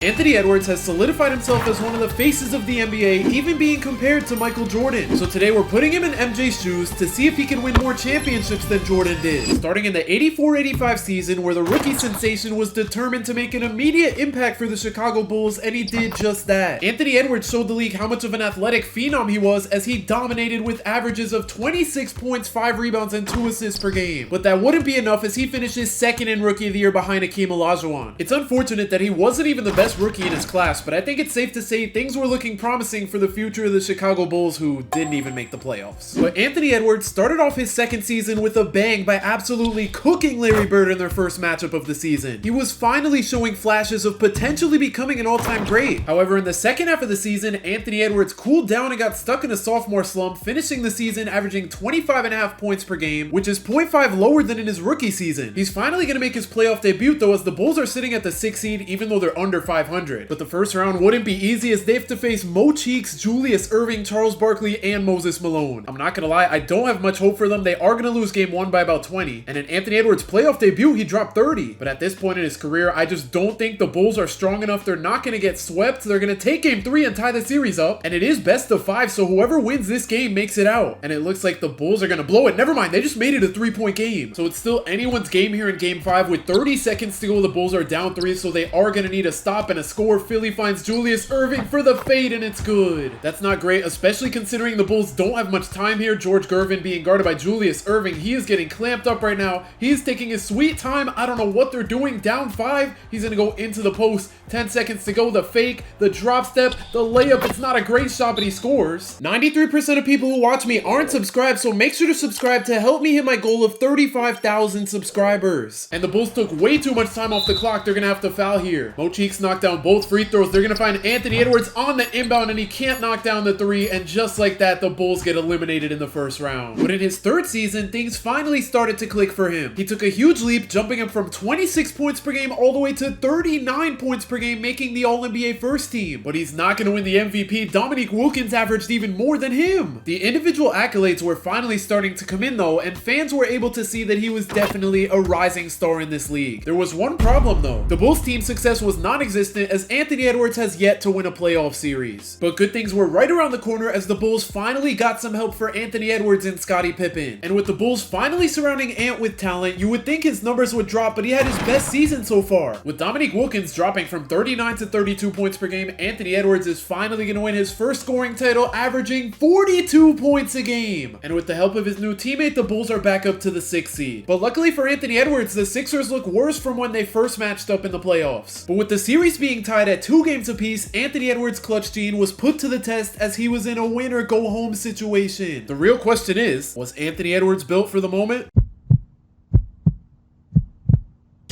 Anthony Edwards has solidified himself as one of the faces of the NBA, even being compared to Michael Jordan. So today we're putting him in MJ's shoes to see if he can win more championships than Jordan did. Starting in the 84-85 season, where the rookie sensation was determined to make an immediate impact for the Chicago Bulls, and he did just that. Anthony Edwards showed the league how much of an athletic phenom he was as he dominated with averages of 26 points, 5 rebounds, and 2 assists per game. But that wouldn't be enough as he finishes second in Rookie of the Year behind Hakeem Olajuwon. It's unfortunate that he wasn't even the best rookie in his class, but I think it's safe to say things were looking promising for the future of the Chicago Bulls, who didn't even make the playoffs. But Anthony Edwards started off his second season with a bang by absolutely cooking Larry Bird in their first matchup of the season. He was finally showing flashes of potentially becoming an all-time great. However, in the second half of the season, Anthony Edwards cooled down and got stuck in a sophomore slump, finishing the season averaging 25.5 points per game, which is 0.5 lower than in his rookie season. He's finally going to make his playoff debut though, as the Bulls are sitting at the 6th seed even though they're under 500. But the first round wouldn't be easy as they have to face Mo Cheeks, Julius Erving, Charles Barkley, and Moses Malone. I'm not gonna lie, I don't have much hope for them. They are gonna lose game 1 by about 20. And in Anthony Edwards' playoff debut, he dropped 30. But at this point in his career, I just don't think the Bulls are strong enough. They're not gonna get swept. They're gonna take game 3 and tie the series up. And it is best of 5, so whoever wins this game makes it out. And it looks like the Bulls are gonna blow it. Never mind, they just made it a 3-point game. So it's still anyone's game here in game 5 with 30 seconds to go. The Bulls are down 3, so they are gonna need a stop and a score. Philly finds Julius Erving for the fade, and it's good. That's not great, especially considering the Bulls don't have much time here. George Gervin being guarded by Julius Erving. He is getting clamped up right now. He's taking his sweet time. I don't know what they're doing. Down 5. He's going to go into the post. 10 seconds to go. The fake, the drop step, the layup. It's not a great shot, but he scores. 93% of people who watch me aren't subscribed, so make sure to subscribe to help me hit my goal of 35,000 subscribers. And the Bulls took way too much time off the clock. They're going to have to foul here. Mo Cheeks knocked down both free throws. They're going to find Anthony Edwards on the inbound, and he can't knock down the 3, and just like that, the Bulls get eliminated in the first round. But in his third season, things finally started to click for him. He took a huge leap, jumping him from 26 points per game all the way to 39 points per game, making the All-NBA first team. But he's not going to win the MVP. Dominique Wilkins averaged even more than him. The individual accolades were finally starting to come in though, and fans were able to see that he was definitely a rising star in this league. There was one problem though. The Bulls team success was non-existent as Anthony Edwards has yet to win a playoff series. But good things were right around the corner as the Bulls finally got some help for Anthony Edwards and Scottie Pippen. And with the Bulls finally surrounding Ant with talent, you would think his numbers would drop, but he had his best season so far. With Dominique Wilkins dropping from 39 to 32 points per game, Anthony Edwards is finally going to win his first scoring title, averaging 42 points a game. And with the help of his new teammate, the Bulls are back up to the 6th seed. But luckily for Anthony Edwards, the Sixers look worse from when they first matched up in the playoffs. But with the series being tied at 2 games apiece, Anthony Edwards' clutch gene was put to the test as he was in a win-or-go-home situation. The real question is, was Anthony Edwards built for the moment?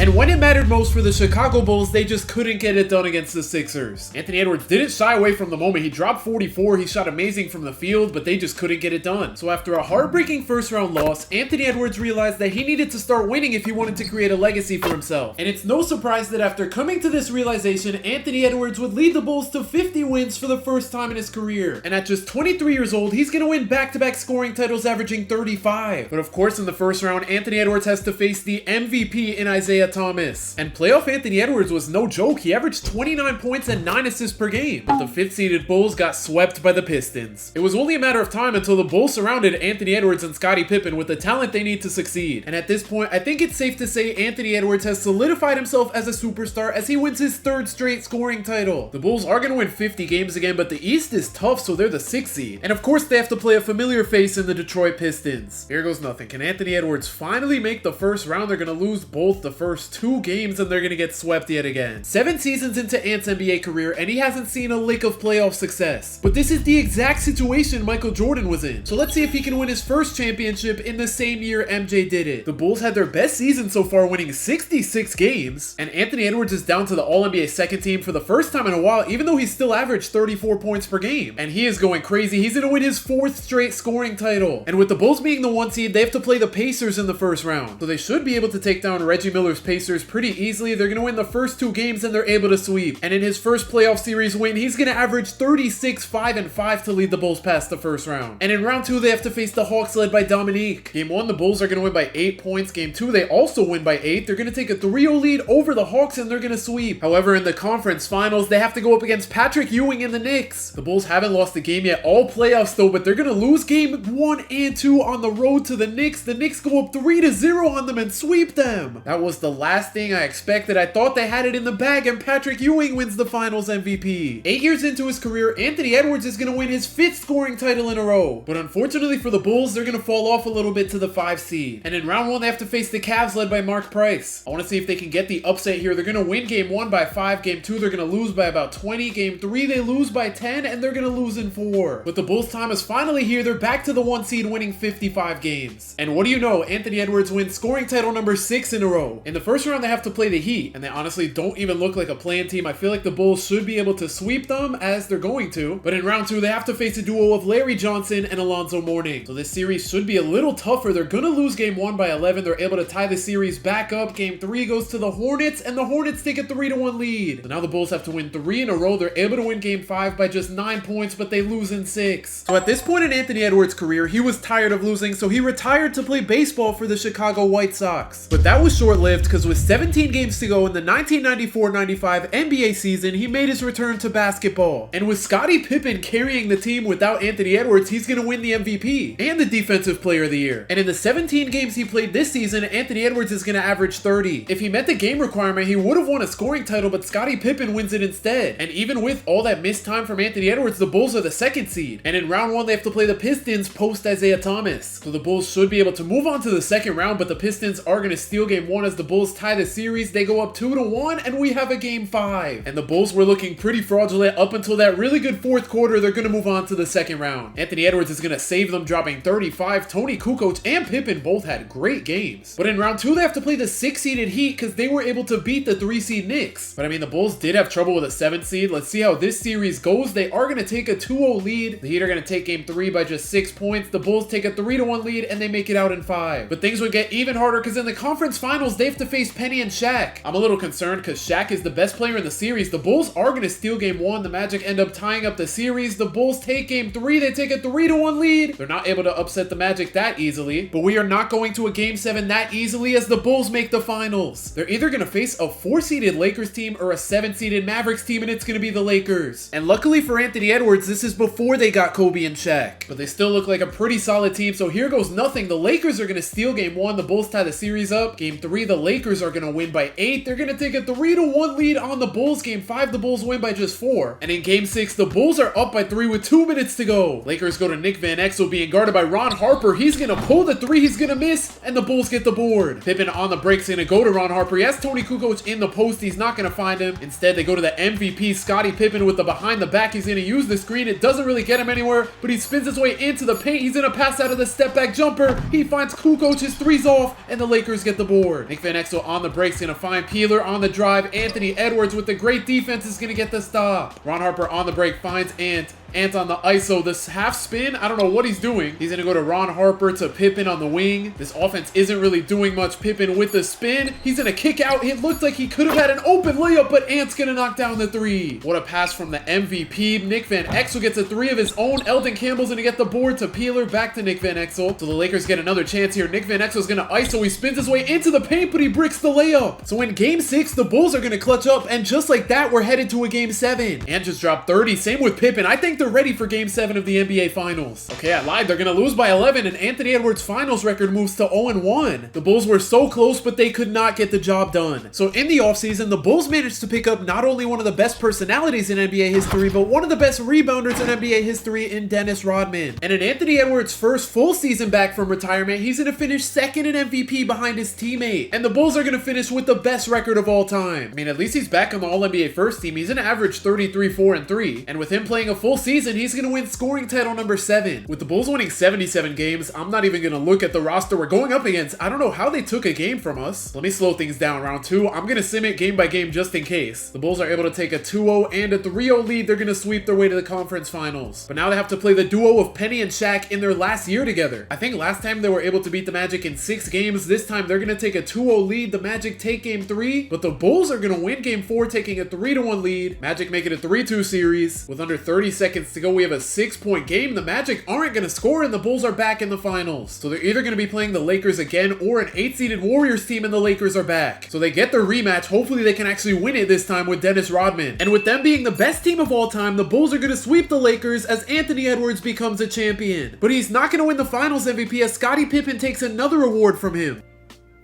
And when it mattered most for the Chicago Bulls, they just couldn't get it done against the Sixers. Anthony Edwards didn't shy away from the moment. He dropped 44, he shot amazing from the field, but they just couldn't get it done. So after a heartbreaking first round loss, Anthony Edwards realized that he needed to start winning if he wanted to create a legacy for himself. And it's no surprise that after coming to this realization, Anthony Edwards would lead the Bulls to 50 wins for the first time in his career. And at just 23 years old, he's gonna win back-to-back scoring titles averaging 35. But of course, in the first round, Anthony Edwards has to face the MVP in Isaiah Thomas. And playoff Anthony Edwards was no joke. He averaged 29 points and 9 assists per game. But the 5th seeded Bulls got swept by the Pistons. It was only a matter of time until the Bulls surrounded Anthony Edwards and Scottie Pippen with the talent they need to succeed. And at this point, I think it's safe to say Anthony Edwards has solidified himself as a superstar as he wins his 3rd straight scoring title. The Bulls are going to win 50 games again, but the East is tough, so they're the 6th seed. And of course, they have to play a familiar face in the Detroit Pistons. Here goes nothing. Can Anthony Edwards finally make the first round? They're going to lose both the first 2 games and they're going to get swept yet again. 7 seasons into Ant's NBA career and he hasn't seen a lick of playoff success. But this is the exact situation Michael Jordan was in. So let's see if he can win his first championship in the same year MJ did it. The Bulls had their best season so far, winning 66 games, and Anthony Edwards is down to the All-NBA 2nd team for the first time in a while, even though he still averaged 34 points per game. And he is going crazy. He's going to win his 4th straight scoring title. And with the Bulls being the 1 seed, they have to play the Pacers in the first round. So they should be able to take down Reggie Miller's Pacers pretty easily. They're going to win the first 2 games and they're able to sweep. And in his first playoff series win, he's going to average 36, 5, and 5 to lead the Bulls past the first round. And in round 2, they have to face the Hawks led by Dominique. Game 1, the Bulls are going to win by 8 points. Game 2, they also win by 8. They're going to take a 3-0 lead over the Hawks and they're going to sweep. However, in the conference finals, they have to go up against Patrick Ewing and the Knicks. The Bulls haven't lost a game yet all playoffs though, but they're going to lose game 1 and 2 on the road to the Knicks. The Knicks go up 3-0 on them and sweep them. That was the last thing I expected. I thought they had it in the bag and Patrick Ewing wins the finals MVP. 8 years into his career, Anthony Edwards is going to win his 5th scoring title in a row. But unfortunately for the Bulls, they're going to fall off a little bit to the 5 seed. And in round 1, they have to face the Cavs led by Mark Price. I want to see if they can get the upset here. They're going to win game 1 by 5. Game 2, they're going to lose by about 20. Game 3, they lose by 10 and they're going to lose in 4. But the Bulls' time is finally here. They're back to the 1 seed winning 55 games. And what do you know? Anthony Edwards wins scoring title number 6 in a row. In the first round, they have to play the Heat, and they honestly don't even look like a play-in team. I feel like the Bulls should be able to sweep them, as they're going to. But in round 2, they have to face a duo of Larry Johnson and Alonzo Mourning. So this series should be a little tougher. They're gonna lose game 1 by 11. They're able to tie the series back up. Game 3 goes to the Hornets, and the Hornets take a 3-1 lead. So now the Bulls have to win 3 in a row. They're able to win game 5 by just 9 points, but they lose in 6. So at this point in Anthony Edwards' career, he was tired of losing, so he retired to play baseball for the Chicago White Sox. But that was short-lived, because with 17 games to go in the 1994-95 NBA season, he made his return to basketball. And with Scottie Pippen carrying the team without Anthony Edwards, he's going to win the MVP and the Defensive Player of the Year. And in the 17 games he played this season, Anthony Edwards is going to average 30. If he met the game requirement, he would have won a scoring title, but Scottie Pippen wins it instead. And even with all that missed time from Anthony Edwards, the Bulls are the 2nd seed. And in round 1, they have to play the Pistons post Isaiah Thomas. So the Bulls should be able to move on to the 2nd round, but the Pistons are going to steal game 1 as the Bulls tie the series. They go up 2-1, and we have a game 5. And the Bulls were looking pretty fraudulent up until that really good 4th quarter. They're going to move on to the 2nd round. Anthony Edwards is going to save them, dropping 35. Tony Kukoc and Pippen both had great games. But in round 2, they have to play the 6-seeded Heat because they were able to beat the 3-seed Knicks. But I mean, the Bulls did have trouble with a 7th seed. Let's see how this series goes. They are going to take a 2-0 lead. The Heat are going to take game 3 by just 6 points. The Bulls take a 3-1 lead and they make it out in 5. But things would get even harder because in the conference finals, they have to face Penny and Shaq. I'm a little concerned because Shaq is the best player in the series. The Bulls are going to steal game 1. The Magic end up tying up the series. The Bulls take game 3. They take a 3-1 lead. They're not able to upset the Magic that easily, but we are not going to a game 7 that easily as the Bulls make the finals. They're either going to face a 4-seeded Lakers team or a 7-seeded Mavericks team, and it's going to be the Lakers. And luckily for Anthony Edwards, this is before they got Kobe and Shaq, but they still look like a pretty solid team. So here goes nothing. The Lakers are going to steal game 1. The Bulls tie the series up. Game 3, the Lakers are going to win by 8. They're going to take a 3-1 lead on the Bulls. Game 5, the Bulls win by just 4. And in game 6, the Bulls are up by 3 with 2 minutes to go. Lakers go to Nick Van Exel being guarded by Ron Harper. He's going to pull the 3. He's going to miss, and the Bulls get the board. Pippen on the break's going to go to Ron Harper. He has Tony Kukoc in the post. He's not going to find him. Instead, they go to the MVP, Scottie Pippen, with the behind the back. He's going to use the screen. It doesn't really get him anywhere, but he spins his way into the paint. He's going to pass out of the step back jumper. He finds Kukoc. His 3's off, and the Lakers get the board. Nick Van Exel on the break's going to find Peeler on the drive. Anthony Edwards with the great defense is going to get the stop. Ron Harper on the break finds Ant. Ant on the ISO, this half spin, I don't know what he's doing. He's gonna go to Ron Harper to Pippen on the wing. This offense isn't really doing much. Pippen with the spin. He's gonna kick out. It looked like he could have had an open layup, but Ant's gonna knock down the 3. What a pass from the MVP. Nick Van Exel gets a 3 of his own. Elden Campbell's gonna get the board to Peeler, back to Nick Van Exel. So the Lakers get another chance here. Nick Van Exel's gonna ISO. He spins his way into the paint, but he bricks the layup. So in game 6, the Bulls are gonna clutch up, and just like that, we're headed to a game 7. Ant just dropped 30. Same with Pippen. I think they're ready for game 7 of the NBA Finals. Okay, I lied. They're going to lose by 11, and Anthony Edwards' finals record moves to 0-1. The Bulls were so close, but they could not get the job done. So in the offseason, the Bulls managed to pick up not only one of the best personalities in NBA history, but one of the best rebounders in NBA history in Dennis Rodman. And in Anthony Edwards' first full season back from retirement, he's going to finish 2nd in MVP behind his teammate. And the Bulls are going to finish with the best record of all time. I mean, at least he's back on the All-NBA first team. He's going to average 33, 4, and 3. And with him playing a full season, season, he's going to win scoring title number 7. With the Bulls winning 77 games, I'm not even going to look at the roster we're going up against. I don't know how they took a game from us. Let me slow things down. Round 2, I'm going to sim it game by game just in case. The Bulls are able to take a 2-0 and a 3-0 lead. They're going to sweep their way to the conference finals. But now they have to play the duo of Penny and Shaq in their last year together. I think last time they were able to beat the Magic in 6 games. This time they're going to take a 2-0 lead. The Magic take game 3, but the Bulls are going to win game 4, taking a 3-1 lead. Magic make it a 3-2 series. With under 30 seconds to go, we have a 6-point game. The Magic aren't going to score and the Bulls are back in the finals. So they're either going to be playing the Lakers again or an 8-seeded Warriors team, and the Lakers are back. So they get their rematch. Hopefully they can actually win it this time with Dennis Rodman. And with them being the best team of all time, the Bulls are going to sweep the Lakers as Anthony Edwards becomes a champion. But he's not going to win the finals MVP as Scottie Pippen takes another award from him.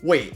Wait.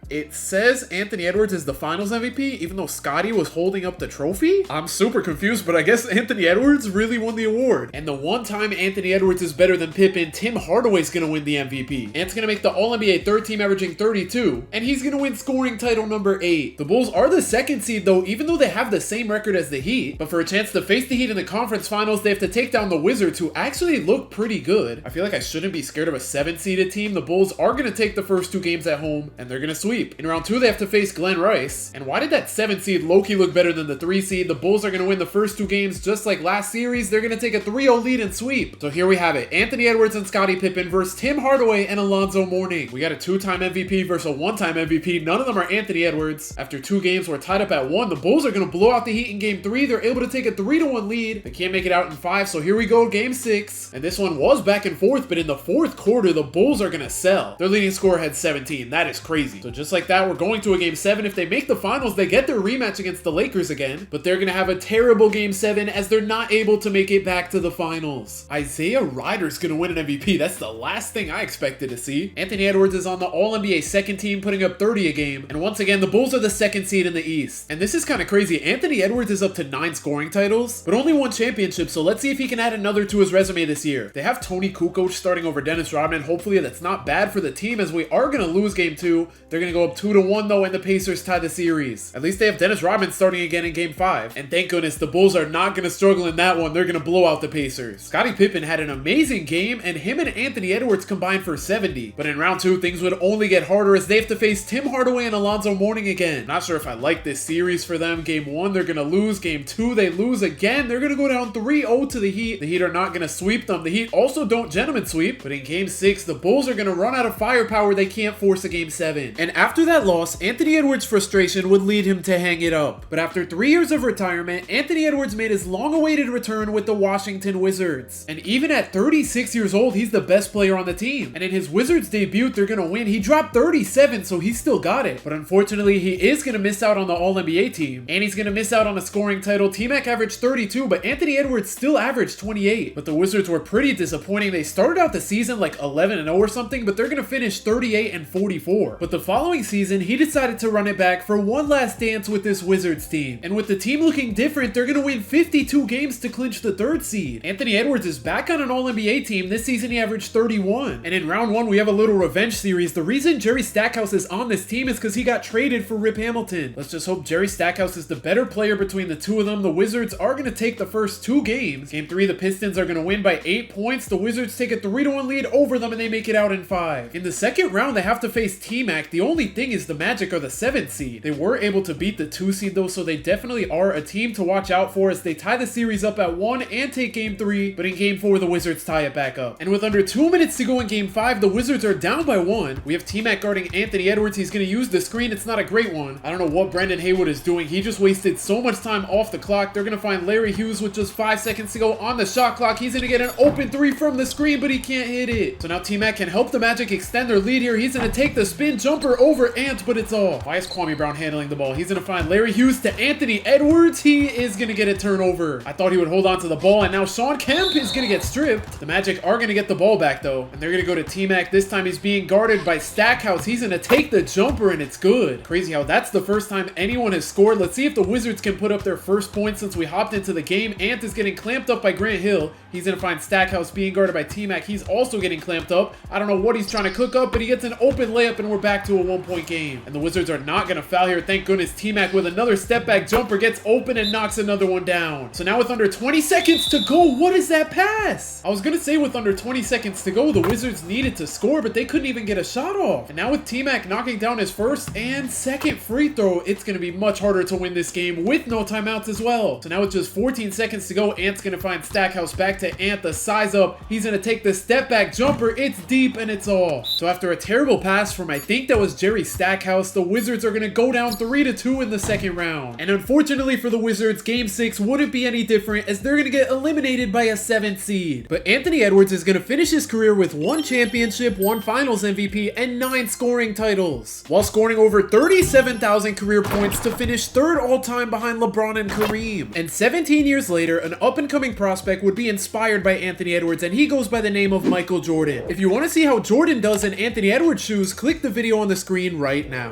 It says Anthony Edwards is the finals MVP, even though Scottie was holding up the trophy? I'm super confused, but I guess Anthony Edwards really won the award. And the one time Anthony Edwards is better than Pippen, Tim Hardaway's gonna win the MVP. Ant's gonna make the All-NBA third team averaging 32, and he's gonna win scoring title number 8. The Bulls are the second seed though, even though they have the same record as the Heat, but for a chance to face the Heat in the conference finals, they have to take down the Wizards, who actually look pretty good. I feel like I shouldn't be scared of a 7-seeded team. The Bulls are gonna take the first 2 games at home, and they're gonna sweep. In round 2, they have to face Glenn Rice. And why did that 7 seed low-key look better than the 3 seed? The Bulls are gonna win the first 2 games just like last series. They're gonna take a 3-0 lead and sweep. So here we have it. Anthony Edwards and Scottie Pippen versus Tim Hardaway and Alonzo Mourning. We got a 2-time MVP versus a 1-time MVP. None of them are Anthony Edwards. After 2 games, we're tied up at 1. The Bulls are gonna blow out the Heat in game 3. They're able to take a 3-1 lead. They can't make it out in 5, so here we go, game 6. And this one was back and forth, but in the 4th quarter, the Bulls are gonna sell. Their leading scorer had 17. That is crazy. So just like that, we're going to a game 7. If they make the finals, they get their rematch against the Lakers again, but they're gonna have a terrible game 7 as they're not able to make it back to the finals. Isaiah Ryder's gonna win an MVP. That's the last thing I expected to see. Anthony Edwards is on the All-NBA second team, putting up 30 a game, and once again, the Bulls are the second seed in the East. And this is kind of crazy. Anthony Edwards is up to 9 scoring titles, but only 1 championship, so let's see if he can add another to his resume this year. They have Tony Kukoc starting over Dennis Rodman. Hopefully that's not bad for the team, as we are gonna lose game 2. They're gonna go up 2-1 though, and the Pacers tie the series. At least they have Dennis Rodman starting again in game 5. And thank goodness the Bulls are not gonna struggle in that one. They're gonna blow out the Pacers. Scottie Pippen had an amazing game, and him and Anthony Edwards combined for 70. But in round 2, things would only get harder as they have to face Tim Hardaway and Alonzo Mourning again. Not sure if I like this series for them. Game 1, they're gonna lose. Game 2, they lose again. They're gonna go down 3-0 to the Heat. The Heat are not gonna sweep them. The Heat also don't gentlemen sweep. But in game 6, the Bulls are gonna run out of firepower. They can't force a game 7. And after that loss, Anthony Edwards' frustration would lead him to hang it up. But after 3 years of retirement, Anthony Edwards made his long-awaited return with the Washington Wizards. And even at 36 years old, he's the best player on the team. And in his Wizards debut, they're gonna win. He dropped 37, so he still got it. But unfortunately, he is gonna miss out on the All-NBA team. And he's gonna miss out on a scoring title. T-Mac averaged 32, but Anthony Edwards still averaged 28. But the Wizards were pretty disappointing. They started out the season like 11-0 or something, but they're gonna finish 38-44. But the following season, he decided to run it back for one last dance with this Wizards team. And with the team looking different, they're gonna win 52 games to clinch the 3rd seed. Anthony Edwards is back on an All-NBA team. This season he averaged 31. And in round 1, we have a little revenge series. The reason Jerry Stackhouse is on this team is because he got traded for Rip Hamilton. Let's just hope Jerry Stackhouse is the better player between the two of them. The Wizards are gonna take the first 2 games. Game 3, the Pistons are gonna win by 8 points. The Wizards take a 3-1 lead over them and they make it out in 5. In the second round, they have to face T-Mac. The only thing is the Magic are the 7th seed. They were able to beat the 2 seed though, so they definitely are a team to watch out for as they tie the series up at 1 and take game 3, but in game 4, the Wizards tie it back up. And with under 2 minutes to go in game 5, the Wizards are down by 1. We have T-Mac guarding Anthony Edwards. He's going to use the screen. It's not a great one. I don't know what Brendan Haywood is doing. He just wasted so much time off the clock. They're going to find Larry Hughes with just 5 seconds to go on the shot clock. He's going to get an open 3 from the screen, but he can't hit it. So now T-Mac can help the Magic extend their lead here. He's going to take the spin jumper over Ant, but it's off. Why is Kwame Brown handling the ball? He's going to find Larry Hughes to Anthony Edwards. He is going to get a turnover. I thought he would hold on to the ball, and now Shawn Kemp is going to get stripped. The Magic are going to get the ball back, though, and they're going to go to T-Mac. This time he's being guarded by Stackhouse. He's going to take the jumper, and it's good. Crazy how that's the first time anyone has scored. Let's see if the Wizards can put up their first point since we hopped into the game. Ant is getting clamped up by Grant Hill. He's going to find Stackhouse being guarded by T-Mac. He's also getting clamped up. I don't know what he's trying to cook up, but he gets an open layup, and we're back to a 1-point game. And the Wizards are not going to foul here. Thank goodness. T-Mac with another step back jumper gets open and knocks another one down. So now with under 20 seconds to go, what is that pass? I was going to say with under 20 seconds to go, the Wizards needed to score, but they couldn't even get a shot off. And now with T-Mac knocking down his first and second free throw, it's going to be much harder to win this game with no timeouts as well. So now with just 14 seconds to go, Ant's going to find Stackhouse. Back to Ant, the size up. He's going to take the step back jumper. It's deep and it's off. So after a terrible pass from, I think that was Jerry Stackhouse, the Wizards are going to go down 3-2 in the second round. And unfortunately for the Wizards, game 6 wouldn't be any different as they're going to get eliminated by a 7th seed. But Anthony Edwards is going to finish his career with 1 championship, 1 finals MVP, and 9 scoring titles, while scoring over 37,000 career points to finish 3rd all-time behind LeBron and Kareem. And 17 years later, an up-and-coming prospect would be inspired by Anthony Edwards, and he goes by the name of Michael Jordan. If you want to see how Jordan does in Anthony Edwards shoes, click the video on the screen right now.